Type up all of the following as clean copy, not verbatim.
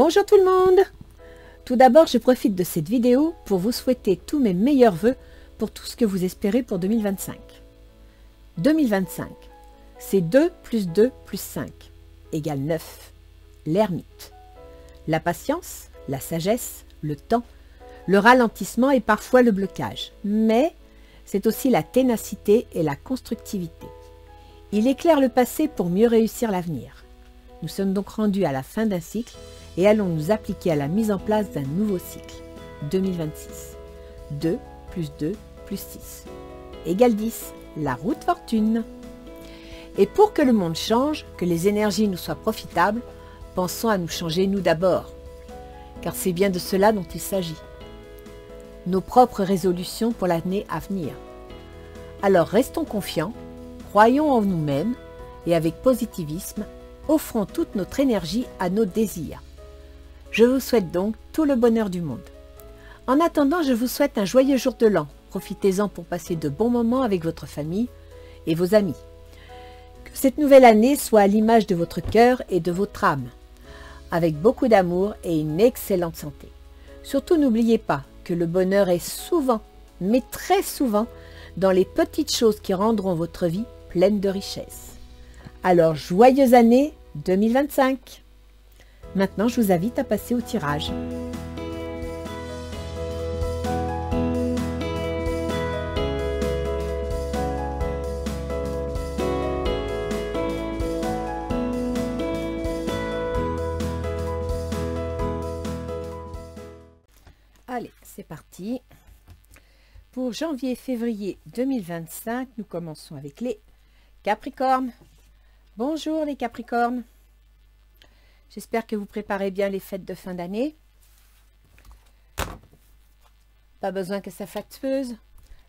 Bonjour tout le monde! Tout d'abord, je profite de cette vidéo pour vous souhaiter tous mes meilleurs vœux pour tout ce que vous espérez pour 2025. 2025, c'est 2 plus 2 plus 5 égale 9. L'ermite. La patience, la sagesse, le temps, le ralentissement et parfois le blocage. Mais c'est aussi la ténacité et la constructivité. Il éclaire le passé pour mieux réussir l'avenir. Nous sommes donc rendus à la fin d'un cycle et allons nous appliquer à la mise en place d'un nouveau cycle, 2026. 2 plus 2 plus 6 égale 10, la route fortune. Et pour que le monde change, que les énergies nous soient profitables, pensons à nous changer nous d'abord, car c'est bien de cela dont il s'agit. Nos propres résolutions pour l'année à venir. Alors restons confiants, croyons en nous-mêmes et avec positivisme, offrons toute notre énergie à nos désirs. Je vous souhaite donc tout le bonheur du monde. En attendant, je vous souhaite un joyeux jour de l'an. Profitez-en pour passer de bons moments avec votre famille et vos amis. Que cette nouvelle année soit à l'image de votre cœur et de votre âme, avec beaucoup d'amour et une excellente santé. Surtout n'oubliez pas que le bonheur est souvent, mais très souvent, dans les petites choses qui rendront votre vie pleine de richesse. Alors, joyeuse année 2025! Maintenant, je vous invite à passer au tirage. Allez, c'est parti. Pour janvier-février 2025, nous commençons avec les Capricornes. Bonjour les Capricornes. J'espère que vous préparez bien les fêtes de fin d'année. Pas besoin que ça fâteuse.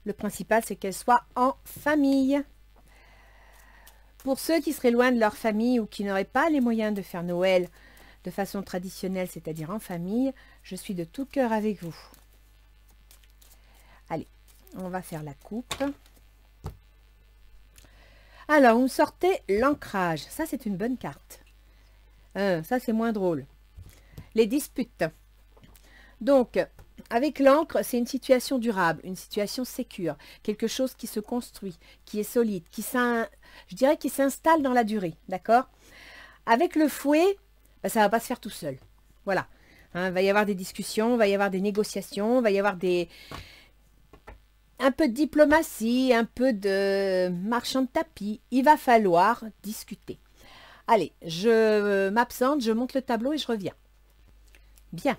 Le principal, c'est qu'elle soit en famille. Pour ceux qui seraient loin de leur famille ou qui n'auraient pas les moyens de faire Noël de façon traditionnelle, c'est-à-dire en famille, je suis de tout cœur avec vous. Allez, on va faire la coupe. Alors, vous sortez l'ancrage. Ça, c'est une bonne carte. Ça, c'est moins drôle. Les disputes. Donc, avec l'encre, c'est une situation durable, une situation sécure, quelque chose qui se construit, qui est solide, je dirais qui s'installe dans la durée, d'accord? Avec le fouet, ben, ça ne va pas se faire tout seul. Voilà. Il va y avoir des discussions, il va y avoir des négociations, il va y avoir un peu de diplomatie, un peu de marchand de tapis. Il va falloir discuter. Allez, je m'absente, je monte le tableau et je reviens. Bien.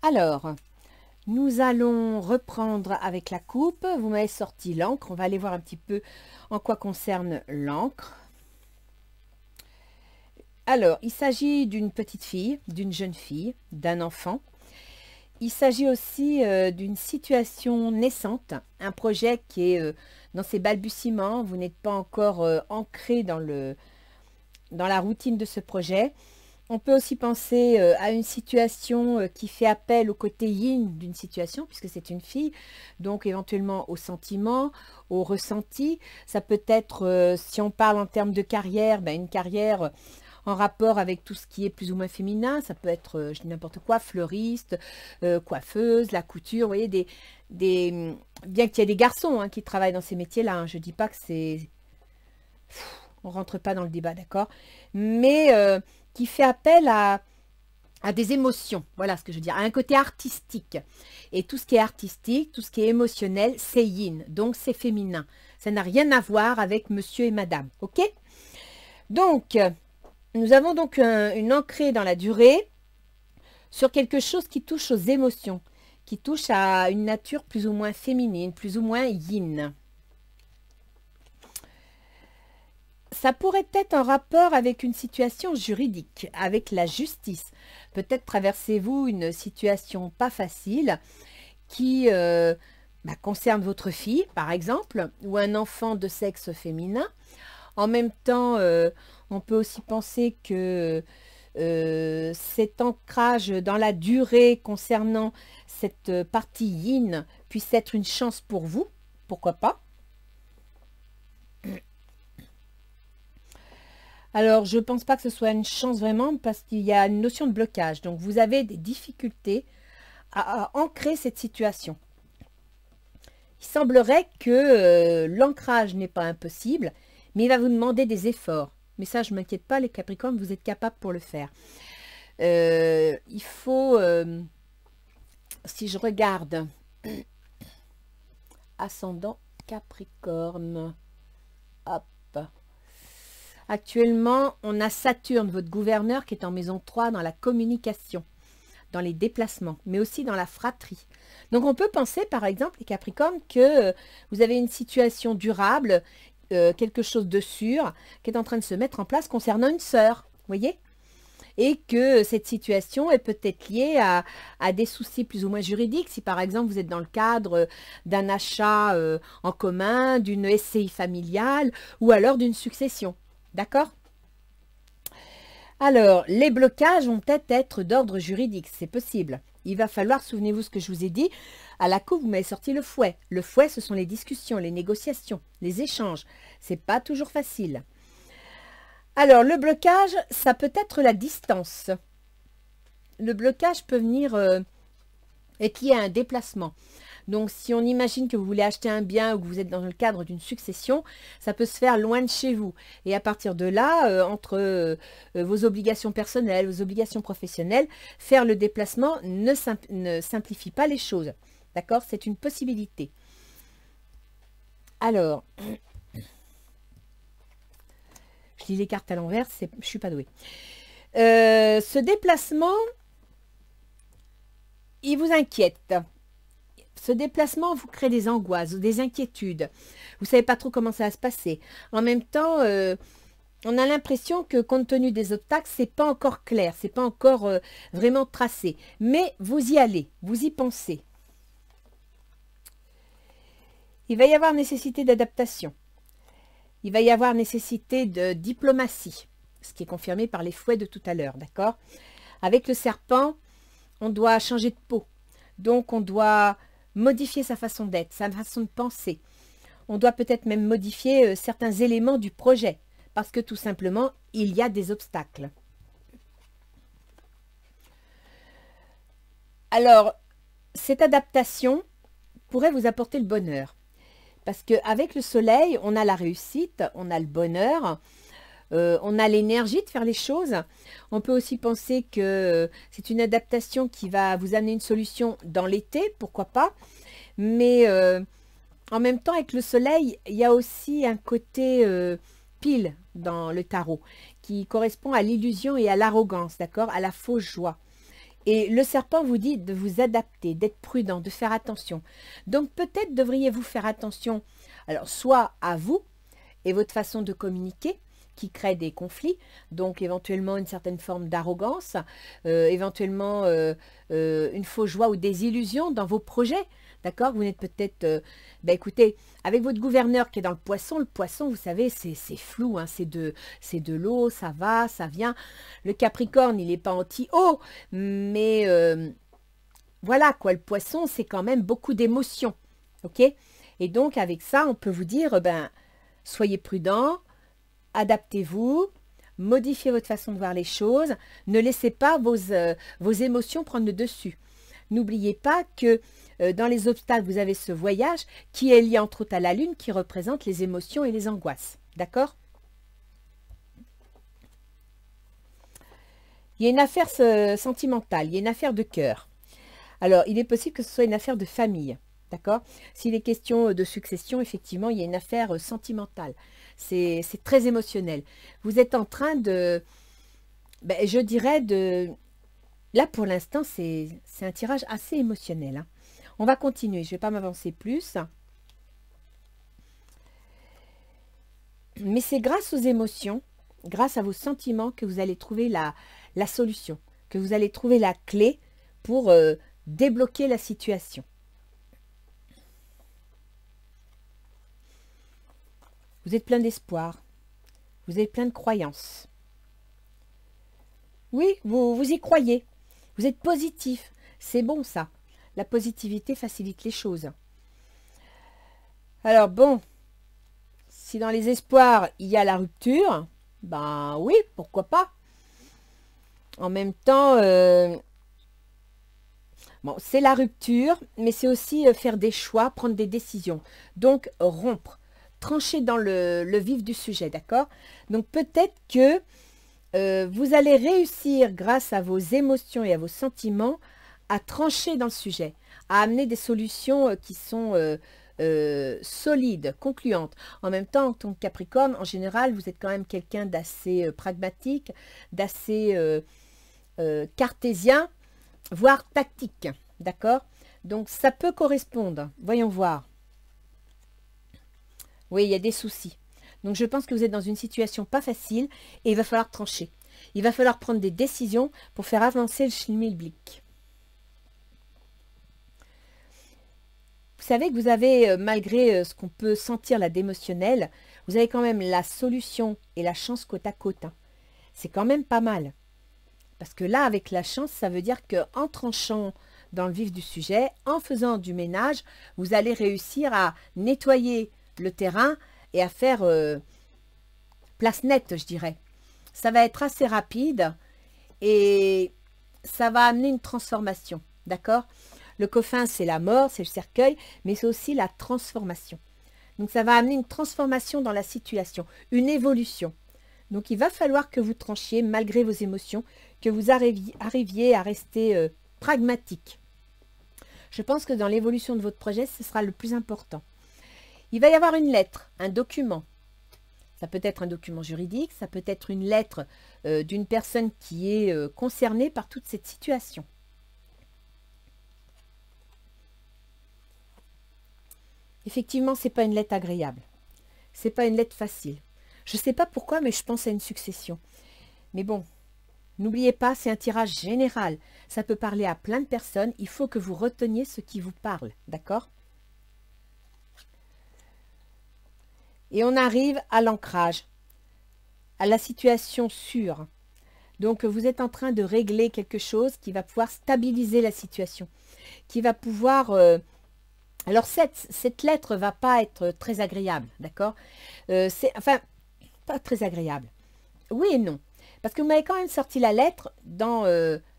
Alors, nous allons reprendre avec la coupe. Vous m'avez sorti l'encre. On va aller voir un petit peu en quoi concerne l'encre. Alors, il s'agit d'une petite fille, d'une jeune fille, d'un enfant. Il s'agit aussi d'une situation naissante, un projet qui est dans ses balbutiements. Vous n'êtes pas encore ancré dans la routine de ce projet. On peut aussi penser à une situation qui fait appel au côté yin d'une situation, puisque c'est une fille, donc éventuellement au sentiment, au ressenti. Ça peut être, si on parle en termes de carrière, ben une carrière en rapport avec tout ce qui est plus ou moins féminin. Ça peut être, je dis n'importe quoi, fleuriste, coiffeuse, la couture, vous voyez, bien qu'il y ait des garçons qui travaillent dans ces métiers-là, je ne dis pas que c'est... On ne rentre pas dans le débat, d'accord? Mais qui fait appel à des émotions, voilà ce que je veux dire, à un côté artistique. Et tout ce qui est artistique, tout ce qui est émotionnel, c'est yin, donc c'est féminin. Ça n'a rien à voir avec monsieur et madame, ok? Donc, nous avons donc une ancrée dans la durée sur quelque chose qui touche aux émotions, qui touche à une nature plus ou moins féminine, plus ou moins yin. Ça pourrait être en rapport avec une situation juridique, avec la justice. Peut-être traversez-vous une situation pas facile qui concerne votre fille, par exemple, ou un enfant de sexe féminin. En même temps, on peut aussi penser que cet ancrage dans la durée concernant cette partie yin puisse être une chance pour vous. Pourquoi pas? Alors, je ne pense pas que ce soit une chance vraiment parce qu'il y a une notion de blocage. Donc, vous avez des difficultés à ancrer cette situation. Il semblerait que l'ancrage n'est pas impossible, mais il va vous demander des efforts. Mais ça, je ne m'inquiète pas, les Capricornes, vous êtes capables pour le faire. Il faut, si je regarde, ascendant Capricorne, hop. Actuellement, on a Saturne, votre gouverneur, qui est en maison 3 dans la communication, dans les déplacements, mais aussi dans la fratrie. Donc, on peut penser, par exemple, les Capricornes, que vous avez une situation durable, quelque chose de sûr, qui est en train de se mettre en place concernant une sœur, vous voyez? Et que cette situation est peut-être liée à des soucis plus ou moins juridiques. Si par exemple vous êtes dans le cadre d'un achat en commun, d'une SCI familiale ou alors d'une succession. D'accord? Alors, les blocages vont peut-être être d'ordre juridique, c'est possible. Il va falloir, souvenez-vous ce que je vous ai dit, à la coupe, vous m'avez sorti le fouet. Le fouet, ce sont les discussions, les négociations, les échanges. C'est pas toujours facile. Alors, le blocage, ça peut être la distance. Le blocage peut venir être lié à un déplacement. Donc, si on imagine que vous voulez acheter un bien ou que vous êtes dans le cadre d'une succession, ça peut se faire loin de chez vous. Et à partir de là, entre vos obligations personnelles, vos obligations professionnelles, faire le déplacement ne simplifie pas les choses. D'accord? C'est une possibilité. Alors... Je lis les cartes à l'envers, je ne suis pas douée. Ce déplacement, il vous inquiète. Ce déplacement vous crée des angoisses, des inquiétudes. Vous ne savez pas trop comment ça va se passer. En même temps, on a l'impression que compte tenu des obstacles, ce n'est pas encore clair, ce n'est pas encore vraiment tracé. Mais vous y allez, vous y pensez. Il va y avoir nécessité d'adaptation. Il va y avoir nécessité de diplomatie, ce qui est confirmé par les fouets de tout à l'heure, d'accord? Avec le serpent, on doit changer de peau. Donc, on doit modifier sa façon d'être, sa façon de penser. On doit peut-être même modifier certains éléments du projet, parce que tout simplement, il y a des obstacles. Alors, cette adaptation pourrait vous apporter le bonheur. Parce qu'avec le soleil, on a la réussite, on a le bonheur, on a l'énergie de faire les choses. On peut aussi penser que c'est une adaptation qui va vous amener une solution dans l'été, pourquoi pas. Mais en même temps, avec le soleil, il y a aussi un côté pile dans le tarot qui correspond à l'illusion et à l'arrogance, d'accord, à la fausse joie. Et le serpent vous dit de vous adapter, d'être prudent, de faire attention. Donc peut-être devriez-vous faire attention, alors soit à vous et votre façon de communiquer qui crée des conflits, donc éventuellement une certaine forme d'arrogance, éventuellement une fausse joie ou des illusions dans vos projets. D'accord? Vous n'êtes peut-être... écoutez, avec votre gouverneur qui est dans le poisson, vous savez, c'est flou, hein, c'est de l'eau, ça va, ça vient. Le Capricorne, il n'est pas anti-eau, mais voilà, quoi, le poisson, c'est quand même beaucoup d'émotions, ok? Et donc, avec ça, on peut vous dire, soyez prudent, adaptez-vous, modifiez votre façon de voir les choses, ne laissez pas vos émotions prendre le dessus. N'oubliez pas que dans les obstacles, vous avez ce voyage qui est lié entre autres à la Lune, qui représente les émotions et les angoisses. D'accord? Il y a une affaire sentimentale, il y a une affaire de cœur. Alors, il est possible que ce soit une affaire de famille. D'accord? S'il est question de succession, effectivement, il y a une affaire sentimentale. C'est très émotionnel. Vous êtes en train de... je dirais de... Là, pour l'instant, c'est un tirage assez émotionnel. Hein. On va continuer. Je ne vais pas m'avancer plus. Mais c'est grâce aux émotions, grâce à vos sentiments, que vous allez trouver la solution, que vous allez trouver la clé pour débloquer la situation. Vous êtes plein d'espoir. Vous êtes plein de croyances. Oui, vous y croyez. Vous êtes positif. C'est bon, ça. La positivité facilite les choses. Alors, bon, si dans les espoirs, il y a la rupture, Ben oui, pourquoi pas. En même temps, bon, c'est la rupture, mais c'est aussi faire des choix, prendre des décisions. Donc, rompre, trancher dans le vif du sujet, d'accord? Donc, peut-être que vous allez réussir, grâce à vos émotions et à vos sentiments, à trancher dans le sujet, à amener des solutions qui sont solides, concluantes. En même temps, en tant que Capricorne, en général, vous êtes quand même quelqu'un d'assez pragmatique, d'assez cartésien, voire tactique, d'accord? Donc, ça peut correspondre. Voyons voir. Oui, il y a des soucis. Donc, je pense que vous êtes dans une situation pas facile et il va falloir trancher. Il va falloir prendre des décisions pour faire avancer le schmilblick. Vous savez que vous avez, malgré ce qu'on peut sentir là d'émotionnel, vous avez quand même la solution et la chance côte à côte, hein. C'est quand même pas mal. Parce que là, avec la chance, ça veut dire qu'en tranchant dans le vif du sujet, en faisant du ménage, vous allez réussir à nettoyer le terrain et à faire place nette, je dirais. Ça va être assez rapide et ça va amener une transformation, d'accord? Le coffin, c'est la mort, c'est le cercueil, mais c'est aussi la transformation. Donc, ça va amener une transformation dans la situation, une évolution. Donc, il va falloir que vous tranchiez, malgré vos émotions, que vous arriviez à rester pragmatique. Je pense que dans l'évolution de votre projet, ce sera le plus important. Il va y avoir une lettre, un document. Ça peut être un document juridique, ça peut être une lettre d'une personne qui est concernée par toute cette situation. Effectivement, ce n'est pas une lettre agréable. Ce n'est pas une lettre facile. Je ne sais pas pourquoi, mais je pense à une succession. Mais bon, n'oubliez pas, c'est un tirage général. Ça peut parler à plein de personnes. Il faut que vous reteniez ce qui vous parle, d'accord? Et on arrive à l'ancrage, à la situation sûre. Donc, vous êtes en train de régler quelque chose qui va pouvoir stabiliser la situation, qui va pouvoir... Alors, cette lettre va pas être très agréable, d'accord? Enfin, pas très agréable. Oui et non. Parce que vous m'avez quand même sorti la lettre dans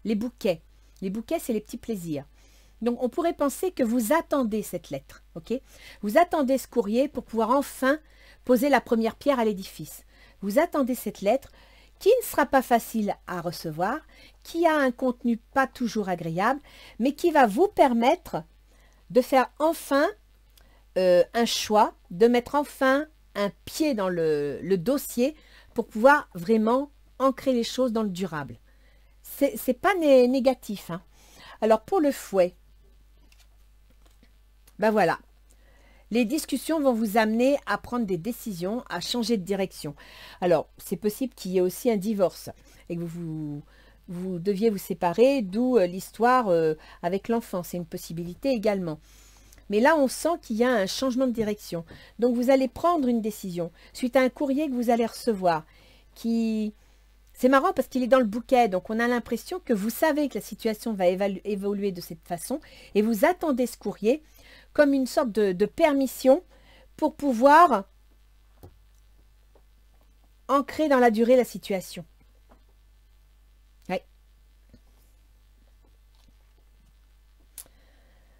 les bouquets. Les bouquets, c'est les petits plaisirs. Donc, on pourrait penser que vous attendez cette lettre, ok? Vous attendez ce courrier pour pouvoir enfin poser la première pierre à l'édifice. Vous attendez cette lettre qui ne sera pas facile à recevoir, qui a un contenu pas toujours agréable, mais qui va vous permettre de faire enfin un choix, de mettre enfin un pied dans le dossier pour pouvoir vraiment ancrer les choses dans le durable. C'est pas négatif, hein. Alors pour le fouet, ben voilà. Les discussions vont vous amener à prendre des décisions, à changer de direction. Alors, c'est possible qu'il y ait aussi un divorce et que vous deviez vous séparer, d'où l'histoire avec l'enfant. C'est une possibilité également. Mais là, on sent qu'il y a un changement de direction. Donc, vous allez prendre une décision suite à un courrier que vous allez recevoir. C'est marrant parce qu'il est dans le bouquet. Donc, on a l'impression que vous savez que la situation va évoluer de cette façon. Et vous attendez ce courrier comme une sorte de permission pour pouvoir ancrer dans la durée la situation. Ouais.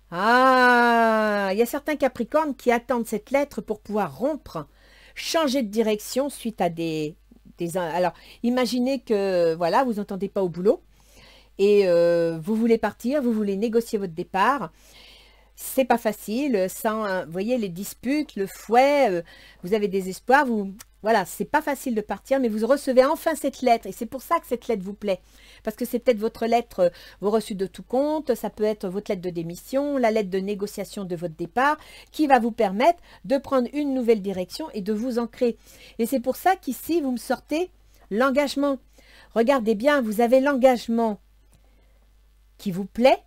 Ah, il y a certains Capricornes qui attendent cette lettre pour pouvoir rompre, changer de direction suite à des... Alors, imaginez que, voilà, vous n'entendez pas au boulot et vous voulez partir, vous voulez négocier votre départ. C'est pas facile, sans, vous voyez, les disputes, le fouet, vous avez des espoirs, voilà, c'est pas facile de partir, mais vous recevez enfin cette lettre, et c'est pour ça que cette lettre vous plaît, parce que c'est peut-être votre lettre, vos reçus de tout compte, ça peut être votre lettre de démission, la lettre de négociation de votre départ, qui va vous permettre de prendre une nouvelle direction et de vous ancrer. Et c'est pour ça qu'ici, vous me sortez l'engagement. Regardez bien, vous avez l'engagement qui vous plaît,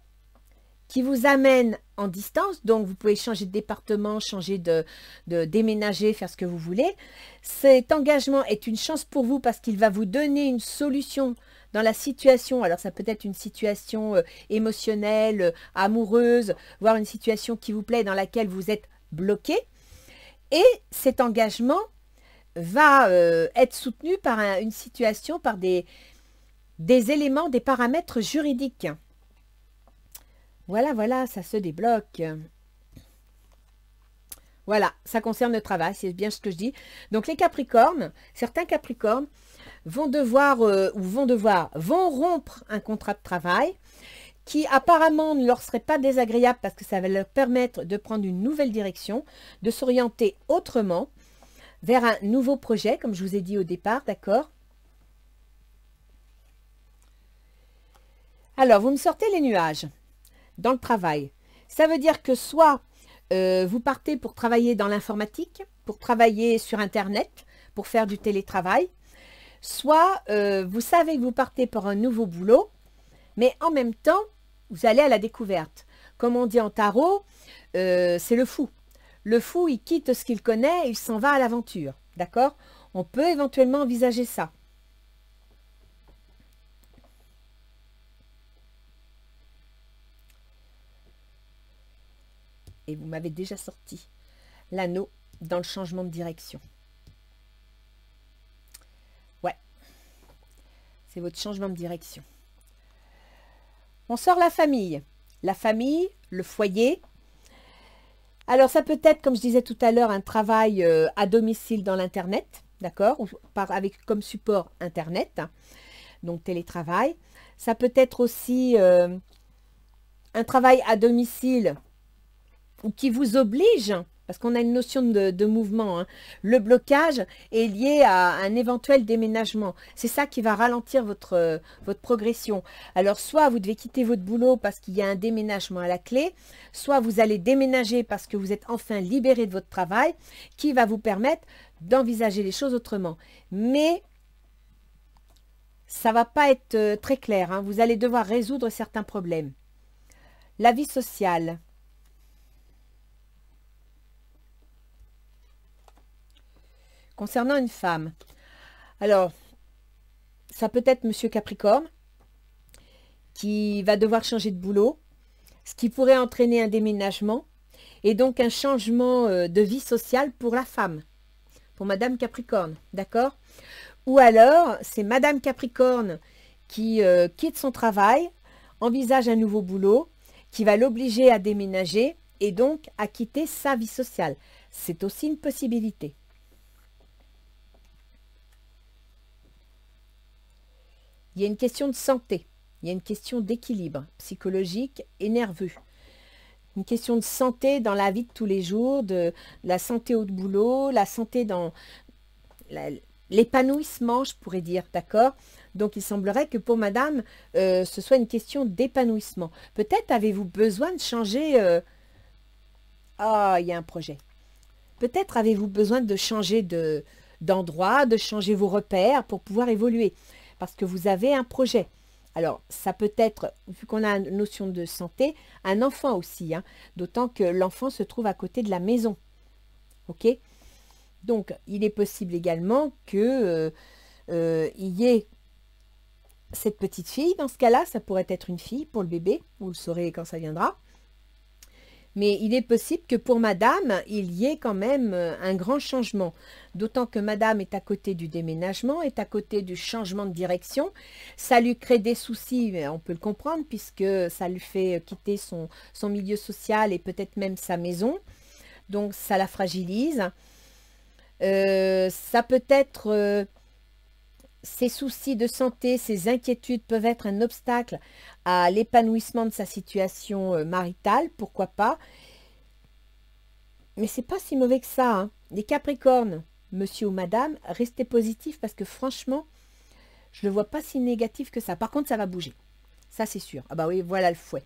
qui vous amène en distance, donc vous pouvez changer de département, changer de déménager, faire ce que vous voulez. Cet engagement est une chance pour vous parce qu'il va vous donner une solution dans la situation. Alors ça peut être une situation émotionnelle, amoureuse, voire une situation qui vous plaît dans laquelle vous êtes bloqué. Et cet engagement va être soutenu par une situation, par des éléments, des paramètres juridiques. Voilà, voilà, ça se débloque. Voilà, ça concerne le travail, c'est bien ce que je dis. Donc les Capricornes, certains Capricornes vont vont rompre un contrat de travail qui apparemment ne leur serait pas désagréable parce que ça va leur permettre de prendre une nouvelle direction, de s'orienter autrement vers un nouveau projet, comme je vous ai dit au départ, d'accord? Alors, vous me sortez les nuages dans le travail. Ça veut dire que soit vous partez pour travailler dans l'informatique, pour travailler sur Internet, pour faire du télétravail, soit vous savez que vous partez pour un nouveau boulot, mais en même temps, vous allez à la découverte. Comme on dit en tarot, c'est le fou. Le fou, il quitte ce qu'il connaît et il s'en va à l'aventure. D'accord? On peut éventuellement envisager ça. Et vous m'avez déjà sorti l'anneau dans le changement de direction. Ouais. C'est votre changement de direction. On sort la famille. La famille, le foyer. Alors, ça peut être, comme je disais tout à l'heure, un travail à domicile dans l'Internet, d'accord, avec comme support Internet, donc télétravail. Ça peut être aussi un travail à domicile ou qui vous oblige, parce qu'on a une notion de mouvement, hein. Le blocage est lié à un éventuel déménagement. C'est ça qui va ralentir votre progression. Alors, soit vous devez quitter votre boulot parce qu'il y a un déménagement à la clé, soit vous allez déménager parce que vous êtes enfin libéré de votre travail, qui va vous permettre d'envisager les choses autrement. Mais ça ne va pas être très clair, hein. Vous allez devoir résoudre certains problèmes. La vie sociale. Concernant une femme, alors, ça peut être Monsieur Capricorne qui va devoir changer de boulot, ce qui pourrait entraîner un déménagement et donc un changement de vie sociale pour la femme, pour Madame Capricorne, d'accord? Ou alors, c'est Madame Capricorne qui quitte son travail, envisage un nouveau boulot, qui va l'obliger à déménager et donc à quitter sa vie sociale. C'est aussi une possibilité. Il y a une question de santé, il y a une question d'équilibre psychologique et nerveux. Une question de santé dans la vie de tous les jours, de la santé au boulot, la santé dans l'épanouissement, je pourrais dire, d'accord? Donc, il semblerait que pour madame, ce soit une question d'épanouissement. Peut-être avez-vous besoin de changer... Ah, il y a un projet. Peut-être avez-vous besoin de changer d'endroit, de changer vos repères pour pouvoir évoluer. Parce que vous avez un projet. Alors, ça peut être, vu qu'on a une notion de santé, un enfant aussi, hein, d'autant que l'enfant se trouve à côté de la maison. OK? Donc, il est possible également que il y ait cette petite fille. Dans ce cas-là, ça pourrait être une fille pour le bébé. Vous le saurez quand ça viendra. Mais il est possible que pour madame, il y ait quand même un grand changement. D'autant que madame est à côté du déménagement, est à côté du changement de direction. Ça lui crée des soucis, mais on peut le comprendre, puisque ça lui fait quitter son milieu social et peut-être même sa maison. Donc ça la fragilise. Ça peut être... Ces soucis de santé, ces inquiétudes peuvent être un obstacle à l'épanouissement de sa situation maritale, pourquoi pas. Mais c'est pas si mauvais que ça, hein. Les Capricornes, monsieur ou madame, restez positifs parce que franchement, je ne le vois pas si négatif que ça. Par contre, ça va bouger. Ça, c'est sûr. Ah bah oui, voilà le fouet.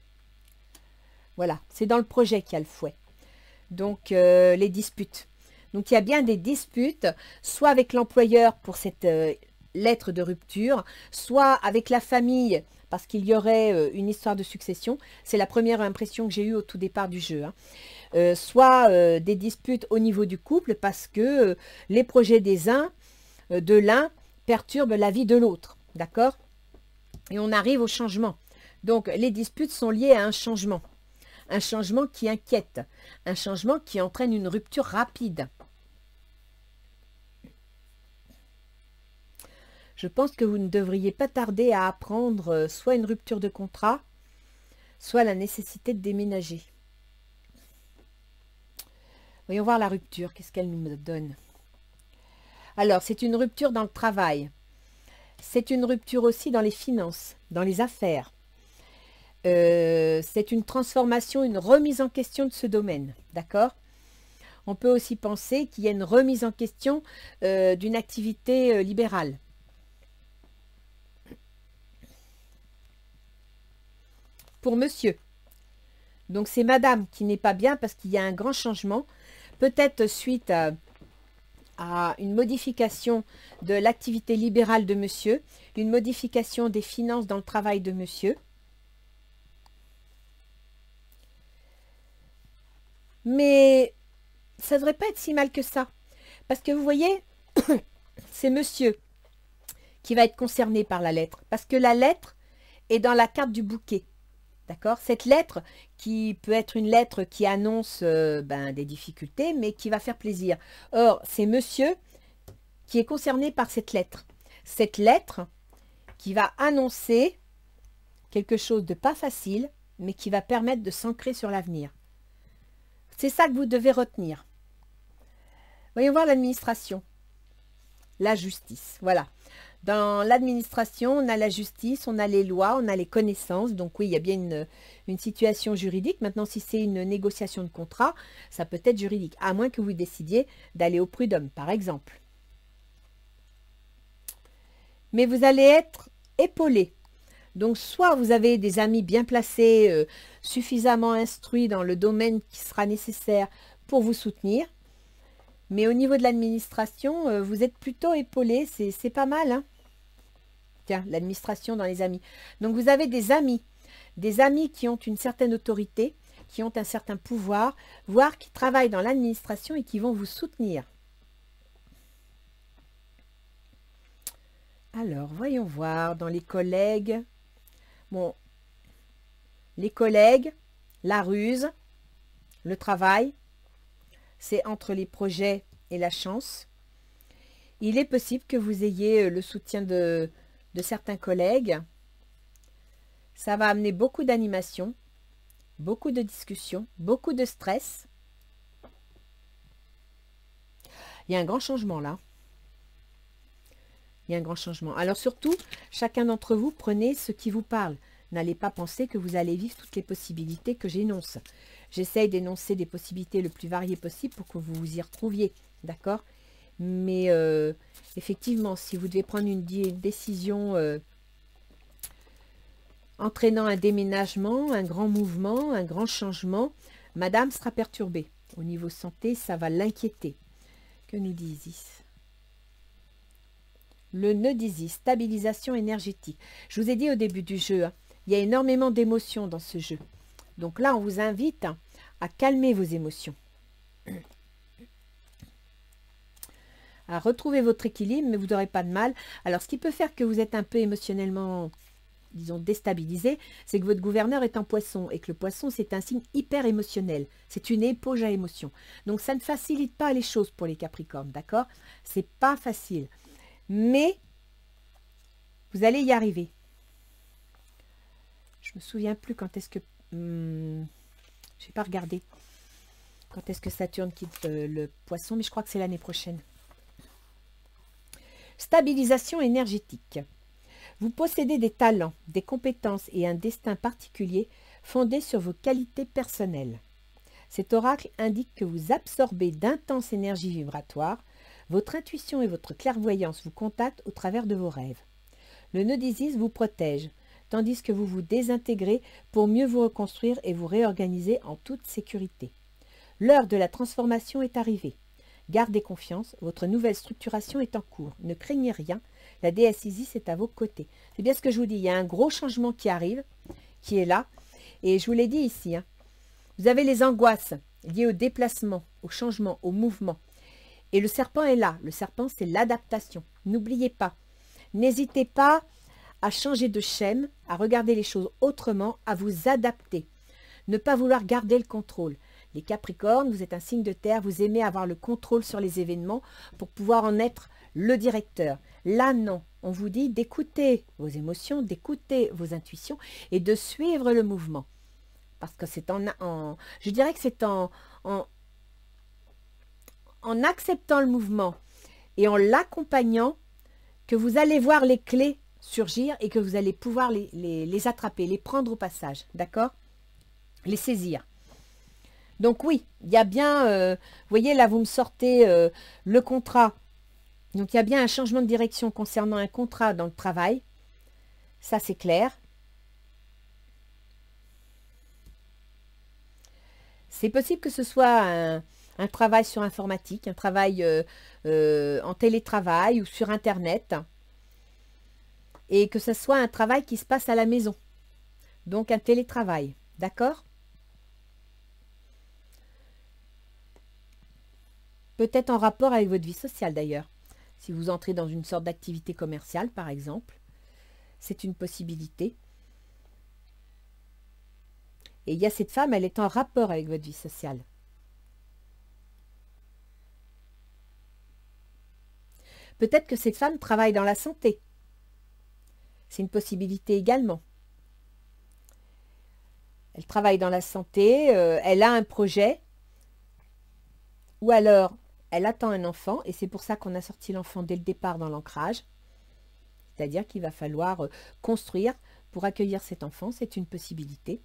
Voilà, c'est dans le projet qu'il y a le fouet. Donc, les disputes. Donc, il y a bien des disputes, soit avec l'employeur pour cette... lettre de rupture, soit avec la famille, parce qu'il y aurait une histoire de succession. C'est la première impression que j'ai eue au tout départ du jeu, hein. Soit des disputes au niveau du couple, parce que les projets des uns, de l'un, perturbent la vie de l'autre. D'accord? Et on arrive au changement. Donc, les disputes sont liées à un changement. Un changement qui inquiète. Un changement qui entraîne une rupture rapide. Je pense que vous ne devriez pas tarder à apprendre soit une rupture de contrat, soit la nécessité de déménager. Voyons voir la rupture, qu'est-ce qu'elle nous donne. Alors, c'est une rupture dans le travail. C'est une rupture aussi dans les finances, dans les affaires. C'est une transformation, une remise en question de ce domaine, d'accord? On peut aussi penser qu'il y a une remise en question d'une activité libérale. Pour monsieur. Donc c'est madame qui n'est pas bien parce qu'il y a un grand changement, peut-être suite à une modification de l'activité libérale de monsieur, une modification des finances dans le travail de monsieur. Mais ça ne devrait pas être si mal que ça. Parce que vous voyez, c'est monsieur qui va être concerné par la lettre. Parce que la lettre est dans la carte du bouquet. D'accord? Cette lettre qui peut être une lettre qui annonce des difficultés, mais qui va faire plaisir. Or, c'est monsieur qui est concerné par cette lettre. Cette lettre qui va annoncer quelque chose de pas facile, mais qui va permettre de s'ancrer sur l'avenir. C'est ça que vous devez retenir. Voyons voir l'administration. La justice, voilà. Dans l'administration, on a la justice, on a les lois, on a les connaissances. Donc oui, il y a bien une situation juridique. Maintenant, si c'est une négociation de contrat, ça peut être juridique. À moins que vous décidiez d'aller au prud'homme, par exemple. Mais vous allez être épaulé. Donc, soit vous avez des amis bien placés, suffisamment instruits dans le domaine qui sera nécessaire pour vous soutenir. Mais au niveau de l'administration, vous êtes plutôt épaulé, c'est pas mal. Hein. Tiens, l'administration dans les amis. Donc, vous avez des amis qui ont une certaine autorité, qui ont un certain pouvoir, voire qui travaillent dans l'administration et qui vont vous soutenir. Alors, voyons voir dans les collègues. Bon, les collègues, la ruse, le travail, c'est entre les projets et la chance. Il est possible que vous ayez le soutien de certains collègues. Ça va amener beaucoup d'animation, beaucoup de discussions, beaucoup de stress. Il y a un grand changement là. Il y a un grand changement. Alors surtout, chacun d'entre vous, prenez ce qui vous parle. N'allez pas penser que vous allez vivre toutes les possibilités que j'énonce. J'essaye d'énoncer des possibilités le plus variées possible pour que vous vous y retrouviez. D'accord? Mais effectivement, si vous devez prendre une décision entraînant un déménagement, un grand mouvement, un grand changement, madame sera perturbée. Au niveau santé, ça va l'inquiéter. Que nous dit Isis? Le nœud d'Isis, stabilisation énergétique. Je vous ai dit au début du jeu, hein, il y a énormément d'émotions dans ce jeu. Donc là, on vous invite à calmer vos émotions. À retrouver votre équilibre, mais vous n'aurez pas de mal. Alors, ce qui peut faire que vous êtes un peu émotionnellement, disons, déstabilisé, c'est que votre gouverneur est en poisson et que le poisson, c'est un signe hyper émotionnel. C'est une éponge à émotions. Donc, ça ne facilite pas les choses pour les Capricornes, d'accord? C'est pas facile. Mais vous allez y arriver. Je me souviens plus quand est-ce que... je n'ai pas regardé. Quand est-ce que Saturne quitte le poisson, mais je crois que c'est l'année prochaine. Stabilisation énergétique. Vous possédez des talents, des compétences et un destin particulier fondés sur vos qualités personnelles. Cet oracle indique que vous absorbez d'intenses énergies vibratoires. Votre intuition et votre clairvoyance vous contactent au travers de vos rêves. Le nœud d'Isis vous protège, tandis que vous vous désintégrez pour mieux vous reconstruire et vous réorganiser en toute sécurité. L'heure de la transformation est arrivée. Gardez confiance, votre nouvelle structuration est en cours. Ne craignez rien, la déesse Isis est à vos côtés. C'est bien ce que je vous dis, il y a un gros changement qui arrive, qui est là. Et je vous l'ai dit ici, hein, vous avez les angoisses liées au déplacement, au changement, au mouvement. Et le serpent est là. Le serpent, c'est l'adaptation. N'oubliez pas. N'hésitez pas à changer de schème, à regarder les choses autrement, à vous adapter. Ne pas vouloir garder le contrôle. Les Capricornes, vous êtes un signe de terre, vous aimez avoir le contrôle sur les événements pour pouvoir en être le directeur. Là, non. on vous dit d'écouter vos émotions, d'écouter vos intuitions et de suivre le mouvement. Parce que c'est je dirais que c'est en acceptant le mouvement et en l'accompagnant que vous allez voir les clés surgir et que vous allez pouvoir les attraper, les prendre au passage, d'accord? Les saisir. Donc oui, il y a bien, vous voyez là, vous me sortez le contrat. Donc il y a bien un changement de direction concernant un contrat dans le travail. Ça, c'est clair. C'est possible que ce soit un travail sur informatique, un travail en télétravail ou sur Internet. Et que ce soit un travail qui se passe à la maison. Donc un télétravail. D'accord? Peut-être en rapport avec votre vie sociale d'ailleurs. Si vous entrez dans une sorte d'activité commerciale, par exemple, c'est une possibilité. Et il y a cette femme, elle est en rapport avec votre vie sociale. Peut-être que cette femme travaille dans la santé. C'est une possibilité également. Elle travaille dans la santé, elle a un projet, ou alors elle attend un enfant, et c'est pour ça qu'on a sorti l'enfant dès le départ dans l'ancrage. C'est-à-dire qu'il va falloir construire pour accueillir cet enfant, c'est une possibilité.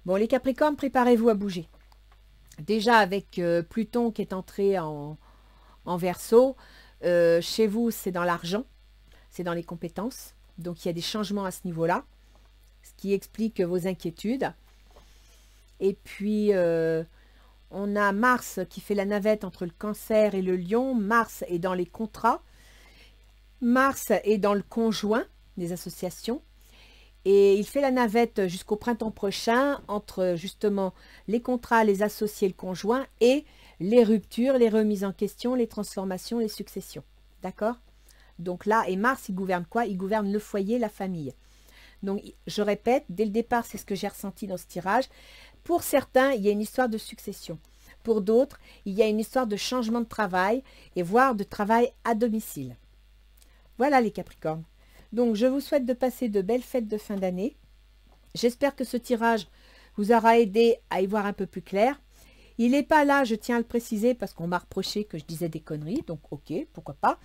Bon, les Capricornes, préparez-vous à bouger. Déjà avec Pluton qui est entré en Verseau, chez vous, c'est dans l'argent, c'est dans les compétences. Donc, il y a des changements à ce niveau-là, ce qui explique vos inquiétudes. Et puis, on a Mars qui fait la navette entre le Cancer et le Lion. Mars est dans les contrats. Mars est dans le conjoint des associations. Et il fait la navette jusqu'au printemps prochain entre justement les contrats, les associés, le conjoint et les ruptures, les remises en question, les transformations, les successions. D'accord? Donc là, et Mars, il gouverne quoi? Il gouverne le foyer, la famille. Donc, je répète, dès le départ, c'est ce que j'ai ressenti dans ce tirage. Pour certains, il y a une histoire de succession. Pour d'autres, il y a une histoire de changement de travail et voire de travail à domicile. Voilà les Capricornes. Donc, je vous souhaite de passer de belles fêtes de fin d'année. J'espère que ce tirage vous aura aidé à y voir un peu plus clair. Il n'est pas là, je tiens à le préciser, parce qu'on m'a reproché que je disais des conneries. Donc, ok, pourquoi pas.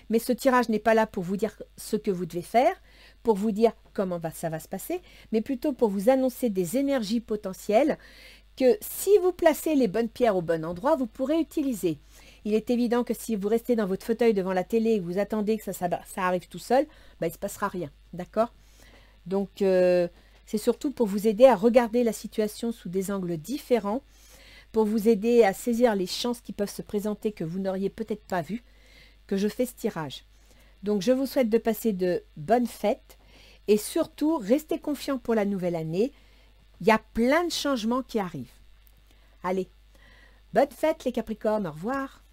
Mais ce tirage n'est pas là pour vous dire ce que vous devez faire, pour vous dire comment ça va se passer, mais plutôt pour vous annoncer des énergies potentielles que si vous placez les bonnes pierres au bon endroit, vous pourrez utiliser. Il est évident que si vous restez dans votre fauteuil devant la télé et que vous attendez que ça arrive tout seul, ben, il ne se passera rien. D'accord? Donc, c'est surtout pour vous aider à regarder la situation sous des angles différents, pour vous aider à saisir les chances qui peuvent se présenter que vous n'auriez peut-être pas vues, que je fais ce tirage. Donc, je vous souhaite de passer de bonnes fêtes et surtout, restez confiants pour la nouvelle année. Il y a plein de changements qui arrivent. Allez, bonne fête les Capricornes, au revoir.